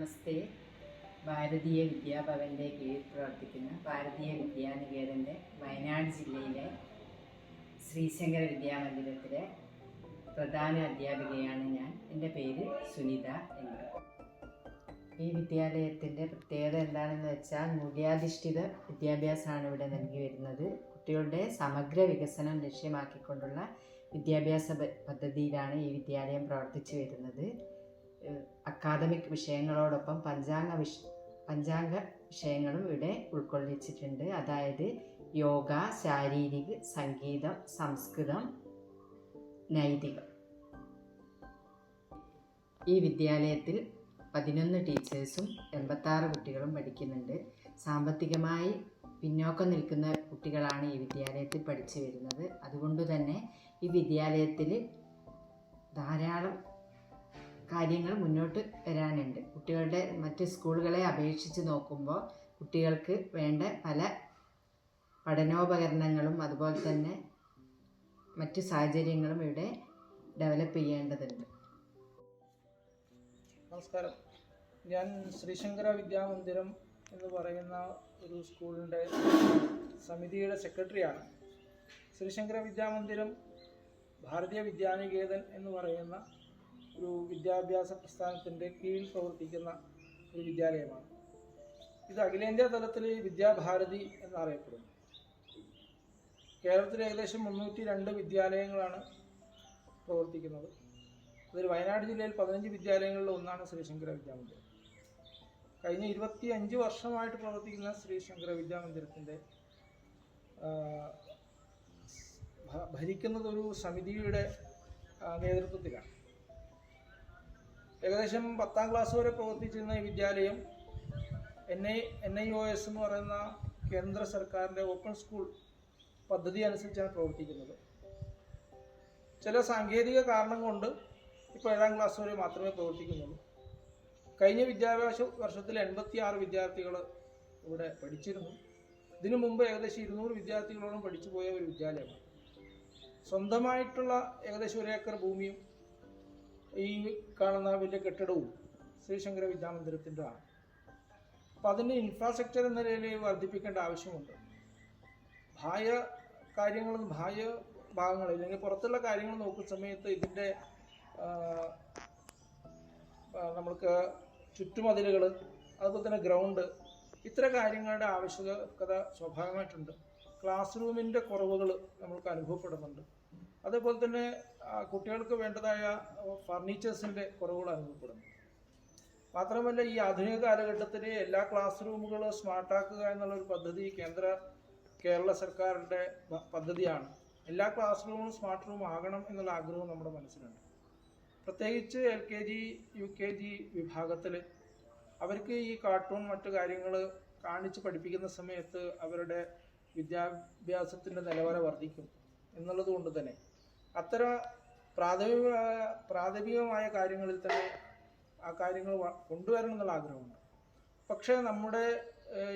നമസ്തേ. ഭാരതീയ വിദ്യാഭവൻ്റെ കീഴിൽ പ്രവർത്തിക്കുന്ന ഭാരതീയ വിദ്യാനികേതൻ്റെ വയനാട് ജില്ലയിലെ ശ്രീശങ്കര വിദ്യാമന്ദിരത്തിലെ പ്രധാന അധ്യാപികയാണ് ഞാൻ. എൻ്റെ പേര് സുനിത എന്ന്. ഈ വിദ്യാലയത്തിൻ്റെ പ്രത്യേകത എന്താണെന്ന് വെച്ചാൽ മൂല്യാധിഷ്ഠിത വിദ്യാഭ്യാസമാണ് ഇവിടെ നൽകി വരുന്നത്. കുട്ടികളുടെ സമഗ്ര വികസനം ലക്ഷ്യമാക്കിക്കൊണ്ടുള്ള വിദ്യാഭ്യാസ പദ്ധതിയിലാണ് ഈ വിദ്യാലയം പ്രവർത്തിച്ചു വരുന്നത്. അക്കാദമിക് വിഷയങ്ങളോടൊപ്പം പഞ്ചാംഗ വിഷയങ്ങളും ഇവിടെ ഉൾക്കൊള്ളിച്ചിട്ടുണ്ട്. അതായത് യോഗ, ശാരീരിക്, സംഗീതം, സംസ്കൃതം, നൈതികം. ഈ വിദ്യാലയത്തിൽ 11 ടീച്ചേഴ്സും 86 കുട്ടികളും പഠിക്കുന്നുണ്ട്. സാമ്പത്തികമായി പിന്നോക്കം നിൽക്കുന്ന കുട്ടികളാണ് ഈ വിദ്യാലയത്തിൽ പഠിച്ചു വരുന്നത്. അതുകൊണ്ട് തന്നെ ഈ വിദ്യാലയത്തിൽ ധാരാളം കാര്യങ്ങൾ മുന്നോട്ട് വരാനുണ്ട്. കുട്ടികളുടെ മറ്റ് സ്കൂളുകളെ അപേക്ഷിച്ച് നോക്കുമ്പോൾ കുട്ടികൾക്ക് വേണ്ട പല പഠനോപകരണങ്ങളും അതുപോലെ തന്നെ മറ്റ് സാഹചര്യങ്ങളും ഇവിടെ ഡെവലപ്പ് ചെയ്യേണ്ടതുണ്ട്. നമസ്കാരം. ഞാൻ ശ്രീശങ്കര വിദ്യാമന്ദിരം എന്ന് പറയുന്ന ഒരു സ്കൂളിൻ്റെ സമിതിയുടെ സെക്രട്ടറിയാണ്. ശ്രീശങ്കര വിദ്യാമന്ദിരം ഭാരതീയ വിദ്യാനികേതൻ എന്ന് പറയുന്ന ഒരു വിദ്യാഭ്യാസ പ്രസ്ഥാനത്തിൻ്റെ കീഴിൽ പ്രവർത്തിക്കുന്ന ഒരു വിദ്യാലയമാണ്. ഇത് അഖിലേന്ത്യാ തലത്തിൽ വിദ്യാഭാരതി എന്നറിയപ്പെടുന്നു. കേരളത്തിൽ ഏകദേശം 302 വിദ്യാലയങ്ങളാണ് പ്രവർത്തിക്കുന്നത്. അതിൽ വയനാട് ജില്ലയിൽ 15 വിദ്യാലയങ്ങളിൽ ഒന്നാണ് ശ്രീശങ്കര വിദ്യാമന്ദിരം. കഴിഞ്ഞ 25 വർഷമായിട്ട് പ്രവർത്തിക്കുന്ന ശ്രീശങ്കര വിദ്യാമന്ദിരത്തിൻ്റെ ഭരിക്കുന്നത് ഒരു സമിതിയുടെ നേതൃത്വത്തിലാണ്. ഏകദേശം 10ാം ക്ലാസ് വരെ പ്രവർത്തിച്ചിരുന്ന ഈ വിദ്യാലയം NIOS എന്ന് പറയുന്ന കേന്ദ്ര സർക്കാരിൻ്റെ ഓപ്പൺ സ്കൂൾ പദ്ധതി അനുസരിച്ചാണ് പ്രവർത്തിക്കുന്നത്. ചില സാങ്കേതിക കാരണം കൊണ്ട് ഇപ്പോൾ 7ാം ക്ലാസ് വരെ മാത്രമേ പ്രവർത്തിക്കുന്നുള്ളൂ. കഴിഞ്ഞ വിദ്യാഭ്യാസ വർഷത്തിൽ 86 വിദ്യാർത്ഥികൾ ഇവിടെ പഠിച്ചിരുന്നു. ഇതിനു മുമ്പ് ഏകദേശം 200 വിദ്യാർത്ഥികളോളം പഠിച്ചു പോയ ഒരു വിദ്യാലയമാണ്. സ്വന്തമായിട്ടുള്ള ഏകദേശം 1 ഏക്കർ ഭൂമിയും ഈ കാണുന്ന വലിയ കെട്ടിടവും ശ്രീശങ്കര വിദ്യാമന്ദിരത്തിൻ്റെ ആണ്. അപ്പം അതിൻ്റെ ഇൻഫ്രാസ്ട്രക്ചർ എന്ന നിലയിൽ വർദ്ധിപ്പിക്കേണ്ട ആവശ്യമുണ്ട്. ബാഹ്യ ഭാഗങ്ങൾ അല്ലെങ്കിൽ പുറത്തുള്ള കാര്യങ്ങൾ നോക്കുന്ന സമയത്ത് ഇതിൻ്റെ നമ്മൾക്ക് ചുറ്റുമതിലുകൾ, അതുപോലെ തന്നെ ഗ്രൗണ്ട്, ഇത്തരം കാര്യങ്ങളുടെ ആവശ്യകത സ്വാഭാവികമായിട്ടുണ്ട്. ക്ലാസ് റൂമിൻ്റെ കുറവുകൾ നമ്മൾക്ക് അനുഭവപ്പെടുന്നുണ്ട്. അതേപോലെ തന്നെ കുട്ടികൾക്ക് വേണ്ടതായ ഫർണിച്ചേഴ്സിൻ്റെ കുറവുകൾ അനുഭവപ്പെടുന്നു. മാത്രമല്ല, ഈ ആധുനിക കാലഘട്ടത്തിൽ എല്ലാ ക്ലാസ് റൂമുകളും സ്മാർട്ടാക്കുക എന്നുള്ളൊരു പദ്ധതി കേരള സർക്കാരിൻ്റെ പദ്ധതിയാണ്. എല്ലാ ക്ലാസ് റൂമും സ്മാർട്ട് റൂം ആകണം എന്നുള്ള ആഗ്രഹവും നമ്മുടെ മനസ്സിലുണ്ട്. പ്രത്യേകിച്ച് LKG UKG വിഭാഗത്തിൽ അവർക്ക് ഈ കാർട്ടൂൺ മറ്റു കാര്യങ്ങൾ കാണിച്ച് പഠിപ്പിക്കുന്ന സമയത്ത് അവരുടെ വിദ്യാഭ്യാസത്തിൻ്റെ നിലവാരം വർദ്ധിക്കും എന്നുള്ളത് കൊണ്ട് തന്നെ അത്തരം പ്രാഥമികമായ കാര്യങ്ങളിൽ തന്നെ ആ കാര്യങ്ങൾ കൊണ്ടുവരണം എന്നുള്ള ആഗ്രഹമുണ്ട്. പക്ഷേ നമ്മുടെ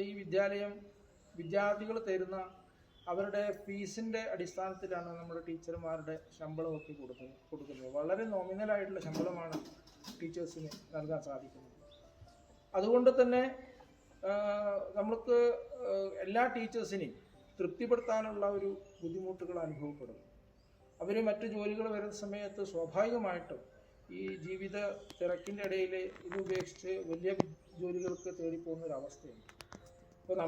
ഈ വിദ്യാലയം വിദ്യാർത്ഥികൾ തരുന്ന അവരുടെ ഫീസിൻ്റെ അടിസ്ഥാനത്തിലാണ് നമ്മുടെ ടീച്ചർമാരുടെ ശമ്പളമൊക്കെ കൊടുക്കുന്നത്. വളരെ നോമിനലായിട്ടുള്ള ശമ്പളമാണ് ടീച്ചേഴ്സിന് നൽകാൻ സാധിക്കുന്നത്. അതുകൊണ്ട് തന്നെ നമുക്ക് എല്ലാ ടീച്ചേഴ്സിനെയും തൃപ്തിപ്പെടുത്താനുള്ള ഒരു ബുദ്ധിമുട്ടുകൾ അനുഭവപ്പെടുന്നു. അവർ മറ്റു ജോലികൾ വരുന്ന സമയത്ത് സ്വാഭാവികമായിട്ടും ഈ ജീവിത തിരക്കിൻ്റെ ഇടയിൽ ഇത് ഉപേക്ഷിച്ച് വലിയ ജോലികൾക്ക് തേടിപ്പോകുന്നൊരവസ്ഥയുണ്ട്. അപ്പോൾ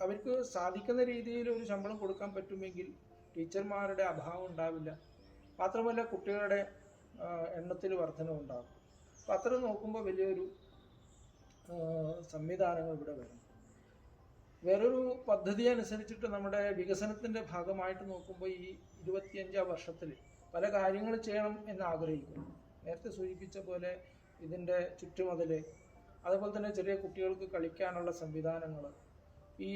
അവർക്ക് സാധിക്കുന്ന രീതിയിൽ ഒരു ശമ്പളം കൊടുക്കാൻ പറ്റുമെങ്കിൽ ടീച്ചർമാരുടെ അഭാവം ഉണ്ടാവില്ല. മാത്രമല്ല, കുട്ടികളുടെ എണ്ണത്തിൽ വർധനവുണ്ടാകും. അപ്പോൾ അത്തരം നോക്കുമ്പോൾ വലിയൊരു സംവിധാനങ്ങൾ ഇവിടെ വരും. വേറൊരു പദ്ധതി അനുസരിച്ചിട്ട് നമ്മുടെ വികസനത്തിൻ്റെ ഭാഗമായിട്ട് നോക്കുമ്പോൾ ഈ 25ാം വർഷത്തിൽ പല കാര്യങ്ങൾ ചെയ്യണം എന്ന് ആഗ്രഹിക്കുന്നു. നേരത്തെ സൂചിപ്പിച്ച പോലെ ഇതിൻ്റെ ചുറ്റുമതിൽ, അതുപോലെ തന്നെ ചെറിയ കുട്ടികൾക്ക് കളിക്കാനുള്ള സംവിധാനങ്ങൾ, ഈ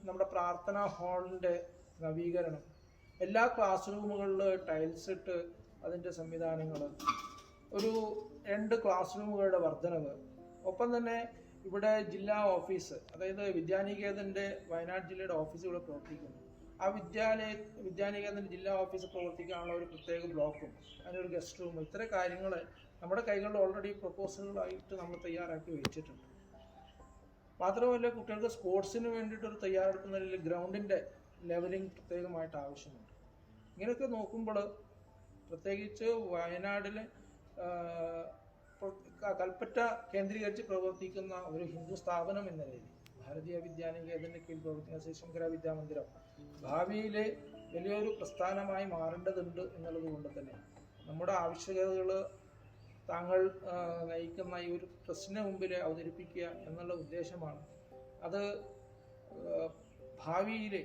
നമ്മുടെ പ്രാർത്ഥനാ ഹാളിൻ്റെ നവീകരണം, എല്ലാ ക്ലാസ് റൂമുകളിൽ ടൈൽസ് ഇട്ട് അതിൻ്റെ സംവിധാനങ്ങൾ, ഒരു 2 ക്ലാസ് റൂമുകളുടെ വർധനവ്, ഒപ്പം തന്നെ ഇവിടെ ജില്ലാ ഓഫീസ്, അതായത് വിദ്യാനികേതൻ്റെ വയനാട് ജില്ലയുടെ ഓഫീസുകൾ പ്രവർത്തിക്കുന്നു. ആ വിദ്യാനികേതൻ്റെ ജില്ലാ ഓഫീസ് പ്രവർത്തിക്കാനുള്ള ഒരു പ്രത്യേക ബ്ലോക്കും അതിനൊരു ഗസ്റ്റ് റൂം, ഇത്തരം കാര്യങ്ങൾ നമ്മുടെ കൈകളിൽ ഓൾറെഡി പ്രൊപ്പോസലുകളായിട്ട് നമ്മൾ തയ്യാറാക്കി വെച്ചിട്ടുണ്ട്. മാത്രമല്ല, കുട്ടികൾക്ക് സ്പോർട്സിന് വേണ്ടിയിട്ടൊരു തയ്യാറെടുപ്പ് നിലയിൽ ഗ്രൗണ്ടിൻ്റെ ലെവലിംഗ് പ്രത്യേകമായിട്ട് ആവശ്യമുണ്ട്. ഇങ്ങനെയൊക്കെ നോക്കുമ്പോൾ പ്രത്യേകിച്ച് വയനാട്ടിൽ കൽപ്പറ്റ കേന്ദ്രീകരിച്ച് പ്രവർത്തിക്കുന്ന ഒരു ഹിന്ദു സ്ഥാപനം എന്ന നിലയിൽ ഭാരതീയ വിദ്യാനികേതൻ്റെ കീഴിൽ പ്രവർത്തിക്കുന്ന ശ്രീ ശങ്കര വിദ്യാമന്ദിരം ഭാവിയിൽ വലിയൊരു പ്രസ്ഥാനമായി മാറേണ്ടതുണ്ട് എന്നുള്ളത് കൊണ്ട് തന്നെ നമ്മുടെ ആവശ്യകതകൾ താങ്കൾ നയിക്കുന്ന ഈ ഒരു ട്രസ്റ്റിന് മുമ്പിൽ അവതരിപ്പിക്കുക എന്നുള്ള ഉദ്ദേശമാണ്. അത് ഭാവിയിൽ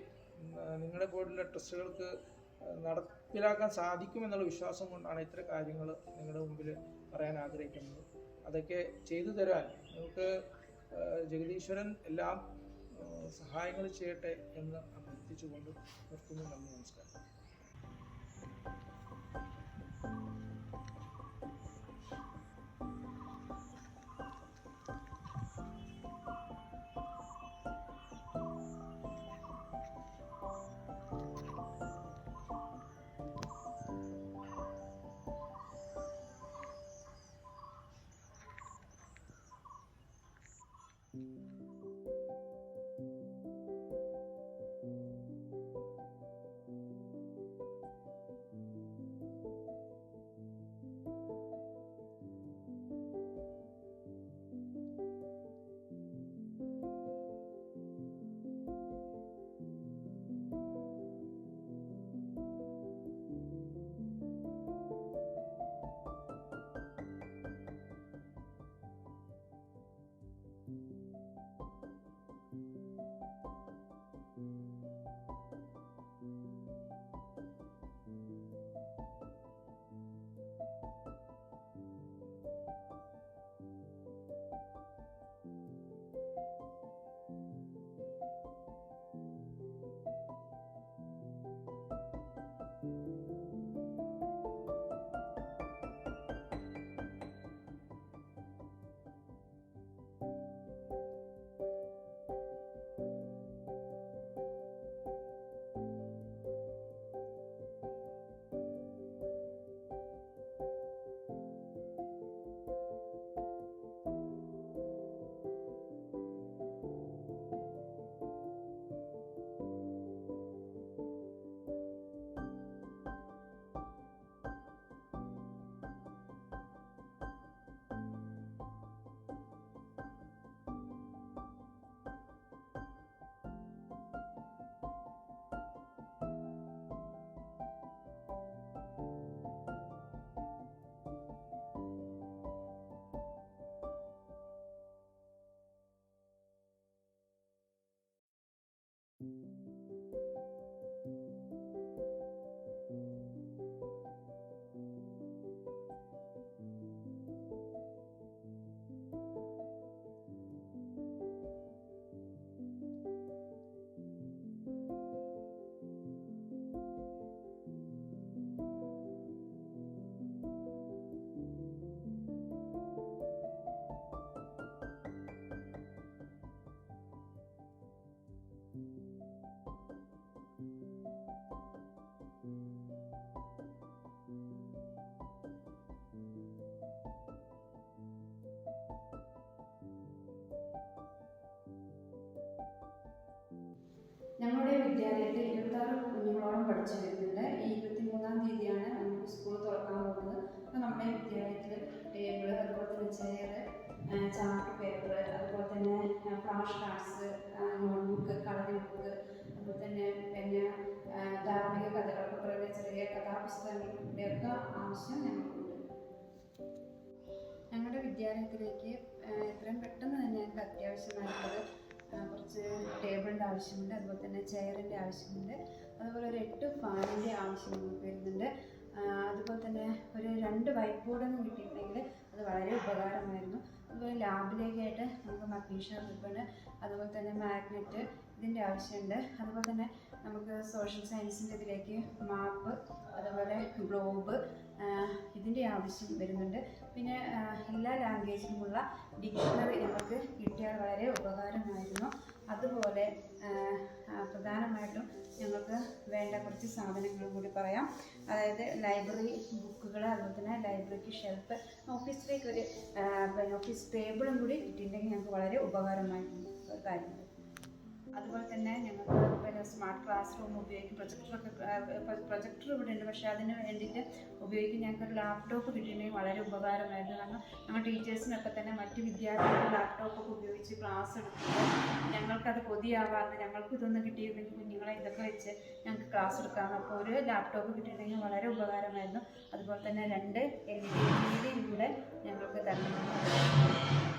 നിങ്ങളുടെ പോലുള്ള ട്രസ്റ്റുകൾക്ക് നടപ്പിലാക്കാൻ സാധിക്കുമെന്നുള്ള വിശ്വാസം കൊണ്ടാണ് ഇത്തരം കാര്യങ്ങൾ നിങ്ങളുടെ മുമ്പിൽ പറയാൻ ആഗ്രഹിക്കുന്നത്. അതൊക്കെ ചെയ്തു തരാൻ നിങ്ങൾക്ക് ജഗദീശ്വരൻ എല്ലാം സഹായങ്ങൾ ചെയ്യട്ടെ എന്ന് അഭ്യർത്ഥിച്ചുകൊണ്ട് നിർത്തുന്നു. നന്ദി, നമസ്കാരം. ഞങ്ങളുടെ വിദ്യാലയത്തിൽ 26 കുഞ്ഞുങ്ങളോളം പഠിച്ചു വരുന്നുണ്ട്. ഈ 23-ാം തീയതിയാണ് നമുക്ക് സ്കൂൾ തുറക്കാൻ പോകുന്നത്. അപ്പോൾ നമ്മുടെ വിദ്യാലയത്തിൽ ടേബിൾ, അതുപോലെ തന്നെ ചെയർ, ചാർട്ട് പേപ്പർ, അതുപോലെ തന്നെ flash cards, notebook, colouring book, അതുപോലെ തന്നെ പിന്നെ ധാർമ്മിക കഥകളൊക്കെ പറയുന്ന ചെറിയ കഥാപുസ്തകങ്ങളുടെയൊക്കെ ആവശ്യം ഞങ്ങൾക്കുണ്ട്. ഞങ്ങളുടെ വിദ്യാലയത്തിലേക്ക് എത്രയും പെട്ടെന്ന് തന്നെ ഞങ്ങൾക്ക് അത്യാവശ്യമായിട്ടുള്ളത് കുറച്ച് ടേബിളിൻ്റെ ആവശ്യമുണ്ട്, അതുപോലെ തന്നെ ചെയറിൻ്റെ ആവശ്യമുണ്ട്, അതുപോലെ ഒരു 8 ഫാനിൻ്റെ ആവശ്യം നമുക്ക് വരുന്നുണ്ട്. അതുപോലെ തന്നെ ഒരു 2 വൈറ്റ് ബോർഡൊന്നും കിട്ടിയിട്ടുണ്ടെങ്കിൽ അത് വളരെ ഉപകാരമായിരുന്നു. അതുപോലെ ലാബിലേക്കായിട്ട് നമുക്ക് മഗ്നീഷ്യം റിബണ്, അതുപോലെ തന്നെ മാഗ്നറ്റ് ഇതിൻ്റെ ആവശ്യമുണ്ട്. അതുപോലെ തന്നെ നമുക്ക് സോഷ്യൽ സയൻസിൻ്റെ ഇതിലേക്ക് മാപ്പ്, അതുപോലെ ഗ്ലോബ് ഇതിൻ്റെ ആവശ്യം വരുന്നുണ്ട്. പിന്നെ എല്ലാ ലാംഗ്വേജിലുമുള്ള ഡിക്ഷണറി നമുക്ക് കിട്ടിയാൽ വളരെ ഉപകാരമായിരുന്നു. അതുപോലെ പ്രധാനമായിട്ടും ഞങ്ങൾക്ക് വേണ്ട കുറച്ച് സാധനങ്ങളും കൂടി പറയാം. അതായത് ലൈബ്രറി ബുക്കുകൾ, അതുപോലെ തന്നെ ലൈബ്രറിക്ക് ഷെൽഫ്, ഓഫീസിലേക്ക് ഒരു ഓഫീസ് ടേബിളും കൂടി കിട്ടിയിട്ടുണ്ടെങ്കിൽ ഞങ്ങൾക്ക് വളരെ ഉപകാരമായിട്ടുള്ള ഒരു കാര്യമാണ്. അതുപോലെ തന്നെ ഞങ്ങൾക്ക് പിന്നെ സ്മാർട്ട് ക്ലാസ് റൂം ഉപയോഗിക്കും. പ്രൊജക്ടർ ഇവിടെ ഉണ്ട്, പക്ഷേ അതിന് വേണ്ടിയിട്ട് ഉപയോഗിക്കും. ഞങ്ങൾക്കൊരു ലാപ്ടോപ്പ് കിട്ടിയിട്ടുണ്ടെങ്കിൽ വളരെ ഉപകാരമായിരുന്നു. കാരണം ഞങ്ങൾ ടീച്ചേഴ്സിനൊക്കെ തന്നെ മറ്റ് വിദ്യാർത്ഥികൾ ലാപ്ടോപ്പൊക്കെ ഉപയോഗിച്ച് ക്ലാസ് എടുക്കുമ്പോൾ ഞങ്ങൾക്കത് കൊതിയാവാറുണ്ട്. ഞങ്ങൾക്ക് ഇതൊന്നും കിട്ടിയിരുന്നെങ്കിൽ കുഞ്ഞുങ്ങളെ ഇതൊക്കെ വെച്ച് ഞങ്ങൾക്ക് ക്ലാസ് എടുക്കാം. അപ്പോൾ ഒരു ലാപ്ടോപ്പ് കിട്ടിയിട്ടുണ്ടെങ്കിൽ വളരെ ഉപകാരമായിരുന്നു. അതുപോലെ തന്നെ 2 LED കൂടെ ഞങ്ങൾക്ക് തരണം.